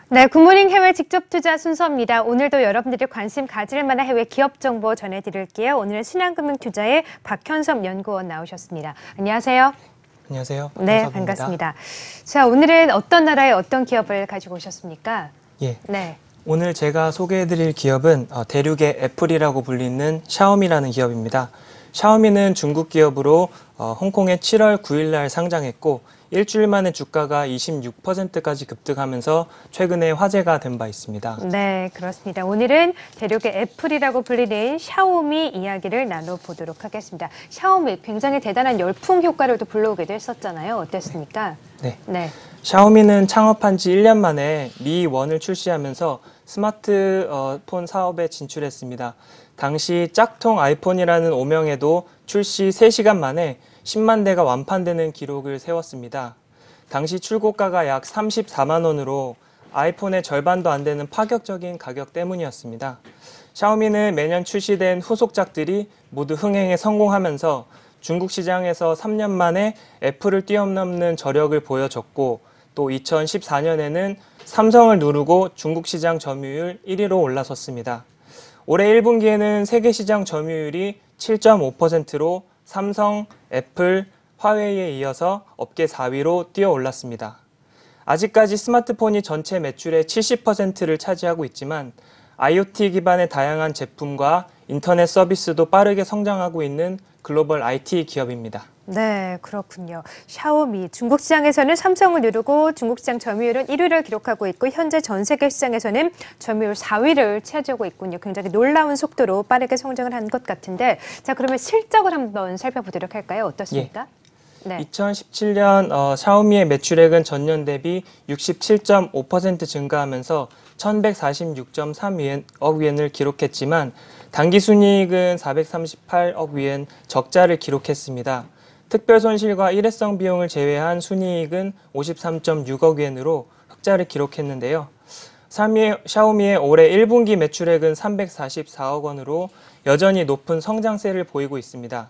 네, 굿모닝 해외 직접 투자 순서입니다. 오늘도 여러분들이 관심 가질 만한 해외 기업 정보 전해드릴게요. 오늘은 신한금융투자의 박현섭 연구원 나오셨습니다. 안녕하세요. 안녕하세요. 네, 박현섭입니다. 반갑습니다. 자, 오늘은 어떤 나라의 어떤 기업을 가지고 오셨습니까? 예. 네. 오늘 제가 소개해드릴 기업은 대륙의 애플이라고 불리는 샤오미라는 기업입니다. 샤오미는 중국 기업으로 홍콩에 7월 9일 날 상장했고 일주일 만에 주가가 26%까지 급등하면서 최근에 화제가 된 바 있습니다. 네, 그렇습니다. 오늘은 대륙의 애플이라고 불리는 샤오미 이야기를 나눠보도록 하겠습니다. 샤오미 굉장히 대단한 열풍 효과를 또 불러오기도 했었잖아요. 어땠습니까? 네. 네. 샤오미는 창업한 지 1년 만에 미 1을 출시하면서 스마트폰 사업에 진출했습니다. 당시 짝퉁 아이폰이라는 오명에도 출시 3시간 만에 10만 대가 완판되는 기록을 세웠습니다. 당시 출고가가 약 34만 원으로 아이폰의 절반도 안 되는 파격적인 가격 때문이었습니다. 샤오미는 매년 출시된 후속작들이 모두 흥행에 성공하면서 중국 시장에서 3년 만에 애플을 뛰어넘는 저력을 보여줬고 또 2014년에는 삼성을 누르고 중국 시장 점유율 1위로 올라섰습니다. 올해 1분기에는 세계 시장 점유율이 7.5%로 삼성, 애플, 화웨이에 이어서 업계 4위로 뛰어 올랐습니다. 아직까지 스마트폰이 전체 매출의 70%를 차지하고 있지만 IoT 기반의 다양한 제품과 인터넷 서비스도 빠르게 성장하고 있는 글로벌 IT 기업입니다. 네, 그렇군요. 샤오미, 중국 시장에서는 삼성을 누르고 중국 시장 점유율은 1위를 기록하고 있고 현재 전 세계 시장에서는 점유율 4위를 차지하고 있군요. 굉장히 놀라운 속도로 빠르게 성장을 한 것 같은데 자, 그러면 실적을 한번 살펴보도록 할까요? 어떻습니까? 예. 네. 2017년 샤오미의 매출액은 전년 대비 67.5% 증가하면서 1,146.3억 위엔을 기록했지만 당기순이익은 438억 위엔 적자를 기록했습니다. 특별 손실과 일회성 비용을 제외한 순이익은 53.6억 위엔으로 흑자를 기록했는데요. 샤오미의 올해 1분기 매출액은 344억 원으로 여전히 높은 성장세를 보이고 있습니다.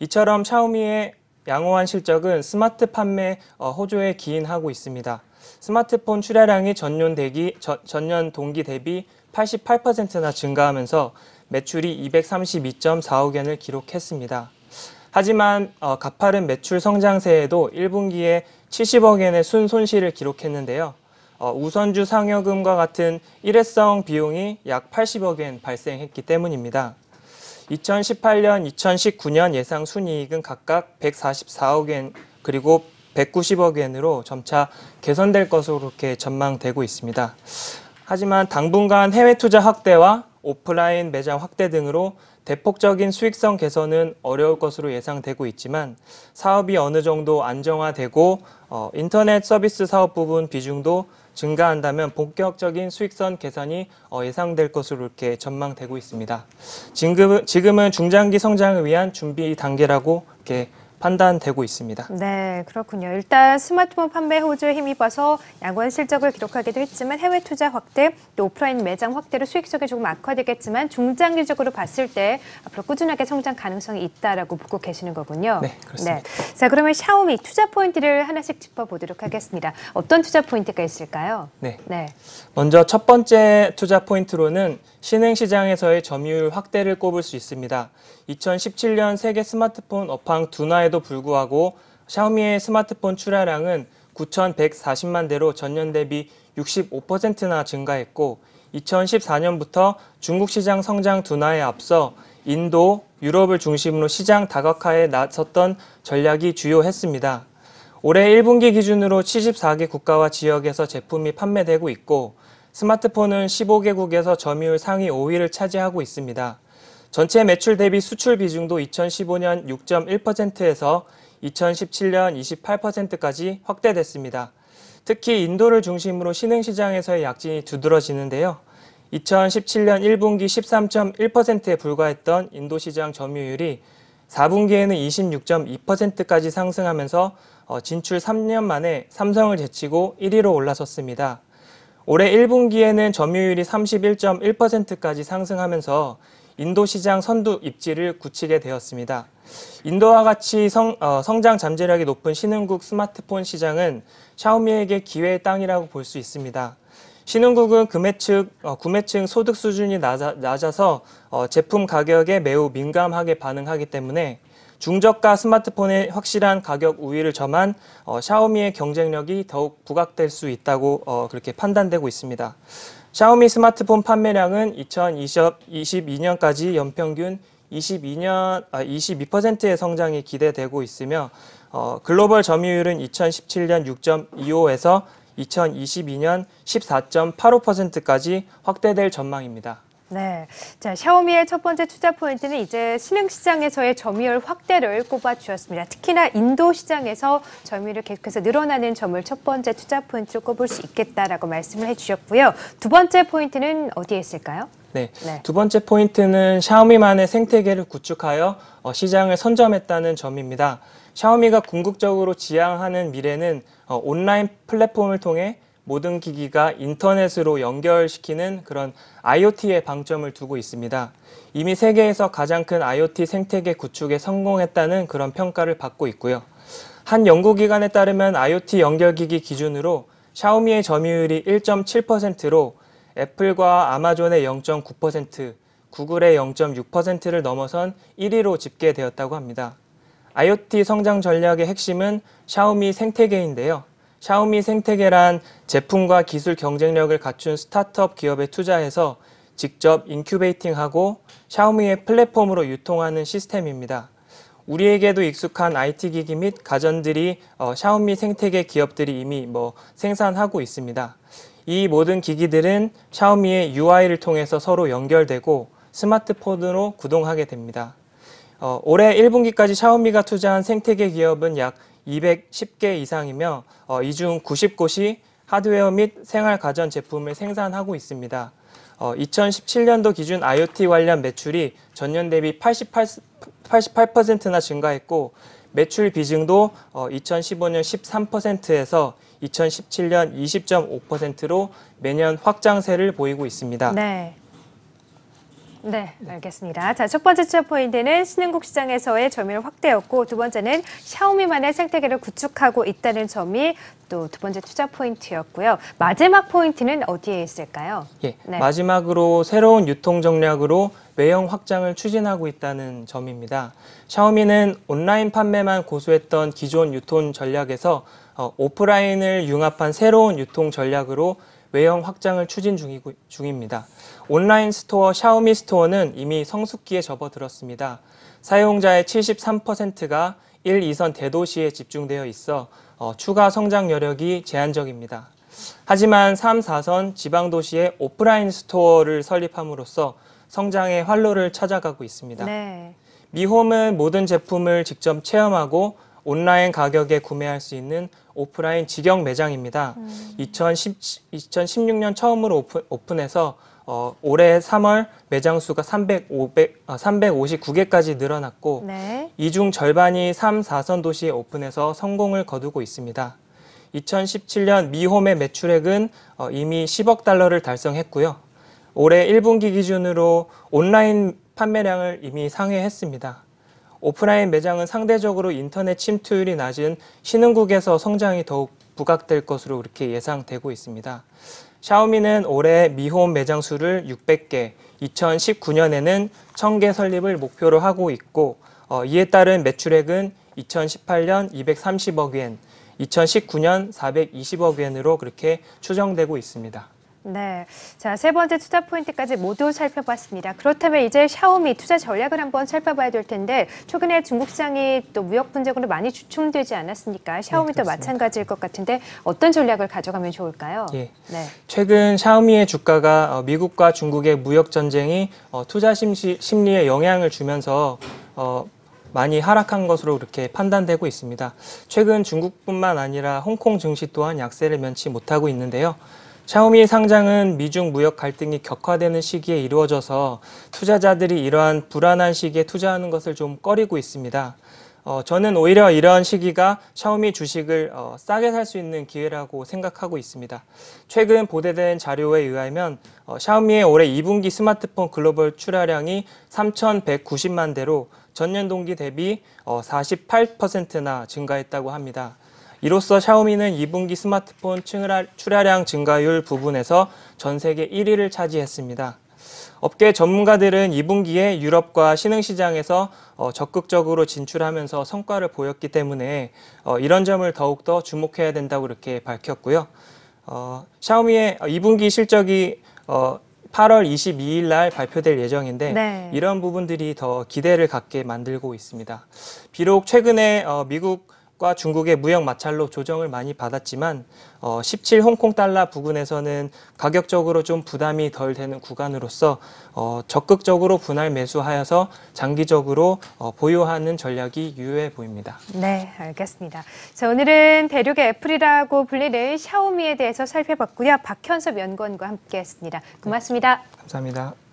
이처럼 샤오미의 양호한 실적은 스마트 판매 호조에 기인하고 있습니다. 스마트폰 출하량이 전년 동기 대비 88%나 증가하면서 매출이 232.4억 원을 기록했습니다. 하지만 가파른 매출 성장세에도 1분기에 70억 원의 순손실을 기록했는데요. 우선주 상여금과 같은 일회성 비용이 약 80억 원 발생했기 때문입니다. 2018년, 2019년 예상 순이익은 각각 144억 원 그리고 190억 원으로 점차 개선될 것으로 그렇게 전망되고 있습니다. 하지만 당분간 해외 투자 확대와 오프라인 매장 확대 등으로 대폭적인 수익성 개선은 어려울 것으로 예상되고 있지만 사업이 어느 정도 안정화되고 인터넷 서비스 사업 부분 비중도 증가한다면 본격적인 수익성 개선이 예상될 것으로 이렇게 전망되고 있습니다. 지금은 중장기 성장을 위한 준비 단계라고 이렇게 판단되고 있습니다. 네, 그렇군요. 일단 스마트폰 판매 호조에 힘입어서 양호한 실적을 기록하기도 했지만 해외 투자 확대, 또 오프라인 매장 확대로 수익성이 조금 악화되겠지만 중장기적으로 봤을 때 앞으로 꾸준하게 성장 가능성이 있다라고 보고 계시는 거군요. 네, 그렇습니다. 네. 자, 그러면 샤오미 투자 포인트를 하나씩 짚어보도록 하겠습니다. 어떤 투자 포인트가 있을까요? 네. 네. 먼저 첫 번째 투자 포인트로는 신흥시장에서의 점유율 확대를 꼽을 수 있습니다. 2017년 세계 스마트폰 업황 둔화에도 불구하고 샤오미의 스마트폰 출하량은 9,140만 대로 전년 대비 65%나 증가했고 2014년부터 중국 시장 성장 둔화에 앞서 인도, 유럽을 중심으로 시장 다각화에 나섰던 전략이 주요했습니다. 올해 1분기 기준으로 74개 국가와 지역에서 제품이 판매되고 있고 스마트폰은 15개국에서 점유율 상위 5위를 차지하고 있습니다. 전체 매출 대비 수출 비중도 2015년 6.1%에서 2017년 28%까지 확대됐습니다. 특히 인도를 중심으로 신흥시장에서의 약진이 두드러지는데요. 2017년 1분기 13.1%에 불과했던 인도 시장 점유율이 4분기에는 26.2%까지 상승하면서 진출 3년 만에 삼성을 제치고 1위로 올라섰습니다. 올해 1분기에는 점유율이 31.1%까지 상승하면서 인도 시장 선두 입지를 굳히게 되었습니다. 인도와 같이 성장 잠재력이 높은 신흥국 스마트폰 시장은 샤오미에게 기회의 땅이라고 볼 수 있습니다. 신흥국은 구매층 소득 수준이 낮아서 제품 가격에 매우 민감하게 반응하기 때문에 중저가 스마트폰의 확실한 가격 우위를 점한 샤오미의 경쟁력이 더욱 부각될 수 있다고 그렇게 판단되고 있습니다. 샤오미 스마트폰 판매량은 2022년까지 연평균 22%의 성장이 기대되고 있으며 글로벌 점유율은 2017년 6.25에서 2022년 14.85%까지 확대될 전망입니다. 네. 자, 샤오미의 첫 번째 투자 포인트는 이제 신흥시장에서의 점유율 확대를 꼽아주었습니다. 특히나 인도 시장에서 점유율이 계속해서 늘어나는 점을 첫 번째 투자 포인트로 꼽을 수 있겠다라고 말씀을 해주셨고요. 두 번째 포인트는 어디에 있을까요? 네. 두 번째 포인트는 샤오미만의 생태계를 구축하여 시장을 선점했다는 점입니다. 샤오미가 궁극적으로 지향하는 미래는 온라인 플랫폼을 통해 모든 기기가 인터넷으로 연결시키는 그런 IoT에 방점을 두고 있습니다. 이미 세계에서 가장 큰 IoT 생태계 구축에 성공했다는 그런 평가를 받고 있고요. 한 연구기관에 따르면 IoT 연결기기 기준으로 샤오미의 점유율이 1.7%로 애플과 아마존의 0.9%, 구글의 0.6%를 넘어선 1위로 집계되었다고 합니다. IoT 성장 전략의 핵심은 샤오미 생태계인데요. 샤오미 생태계란 제품과 기술 경쟁력을 갖춘 스타트업 기업에 투자해서 직접 인큐베이팅하고 샤오미의 플랫폼으로 유통하는 시스템입니다. 우리에게도 익숙한 IT 기기 및 가전들이 샤오미 생태계 기업들이 이미 생산하고 있습니다. 이 모든 기기들은 샤오미의 UI를 통해서 서로 연결되고 스마트폰으로 구동하게 됩니다. 올해 1분기까지 샤오미가 투자한 생태계 기업은 약 210개 이상이며 이 중 90곳이 하드웨어 및 생활 가전 제품을 생산하고 있습니다. 2017년도 기준 IoT 관련 매출이 전년 대비 88%나 증가했고 매출 비중도 2015년 13%에서 2017년 20.5%로 매년 확장세를 보이고 있습니다. 네, 알겠습니다. 자, 첫 번째 투자 포인트는 신흥국 시장에서의 점유율 확대였고 두 번째는 샤오미만의 생태계를 구축하고 있다는 점이 또 두 번째 투자 포인트였고요. 마지막 포인트는 어디에 있을까요? 마지막으로 새로운 유통 전략으로 외형 확장을 추진하고 있다는 점입니다. 샤오미는 온라인 판매만 고수했던 기존 유통 전략에서 오프라인을 융합한 새로운 유통 전략으로 외형 확장을 추진 중입니다. 온라인 스토어 샤오미 스토어는 이미 성숙기에 접어들었습니다. 사용자의 73%가 1, 2선 대도시에 집중되어 있어 추가 성장 여력이 제한적입니다. 하지만 3, 4선 지방도시에 오프라인 스토어를 설립함으로써 성장의 활로를 찾아가고 있습니다. 미홈은 모든 제품을 직접 체험하고 온라인 가격에 구매할 수 있는 오프라인 직영 매장입니다. 2016년 처음으로 오픈해서 올해 3월 매장 수가 359개까지 늘어났고 이 중 절반이 3, 4선 도시에 오픈해서 성공을 거두고 있습니다. 2017년 미홈의 매출액은 이미 10억 달러를 달성했고요. 올해 1분기 기준으로 온라인 판매량을 이미 상회했습니다. 오프라인 매장은 상대적으로 인터넷 침투율이 낮은 신흥국에서 성장이 더욱 부각될 것으로 그렇게 예상되고 있습니다. 샤오미는 올해 미홈 매장 수를 600개, 2019년에는 1000개 설립을 목표로 하고 있고 이에 따른 매출액은 2018년 230억 엔, 2019년 420억 엔으로 그렇게 추정되고 있습니다. 네, 자, 세 번째 투자 포인트까지 모두 살펴봤습니다. 그렇다면 이제 샤오미 투자 전략을 한번 살펴봐야 될 텐데 최근에 중국 시장이 또 무역 분쟁으로 많이 주춤되지 않았습니까? 샤오미도 마찬가지일 것 같은데 어떤 전략을 가져가면 좋을까요? 최근 샤오미의 주가가 미국과 중국의 무역 전쟁이 투자 심리에 영향을 주면서 많이 하락한 것으로 그렇게 판단되고 있습니다. 최근 중국뿐만 아니라 홍콩 증시 또한 약세를 면치 못하고 있는데요. 샤오미 상장은 미중 무역 갈등이 격화되는 시기에 이루어져서 투자자들이 이러한 불안한 시기에 투자하는 것을 좀 꺼리고 있습니다. 저는 오히려 이런 시기가 샤오미 주식을 싸게 살 수 있는 기회라고 생각하고 있습니다. 최근 보도된 자료에 의하면 샤오미의 올해 2분기 스마트폰 글로벌 출하량이 3,190만 대로 전년 동기 대비 48%나 증가했다고 합니다. 이로써 샤오미는 2분기 스마트폰 출하량 증가율 부분에서 전 세계 1위를 차지했습니다. 업계 전문가들은 2분기에 유럽과 신흥시장에서 적극적으로 진출하면서 성과를 보였기 때문에 이런 점을 더욱더 주목해야 된다고 이렇게 밝혔고요. 샤오미의 2분기 실적이 8월 22일 날 발표될 예정인데 네. 이런 부분들이 더 기대를 갖게 만들고 있습니다. 비록 최근에 미국과 중국의 무역 마찰로 조정을 많이 받았지만 17 홍콩 달러 부근에서는 가격적으로 좀 부담이 덜 되는 구간으로서 적극적으로 분할 매수하여서 장기적으로 보유하는 전략이 유효해 보입니다. 네, 알겠습니다. 자, 오늘은 대륙의 애플이라고 불리는 샤오미에 대해서 살펴봤고요. 박현섭 연구원과 함께했습니다. 고맙습니다. 감사합니다.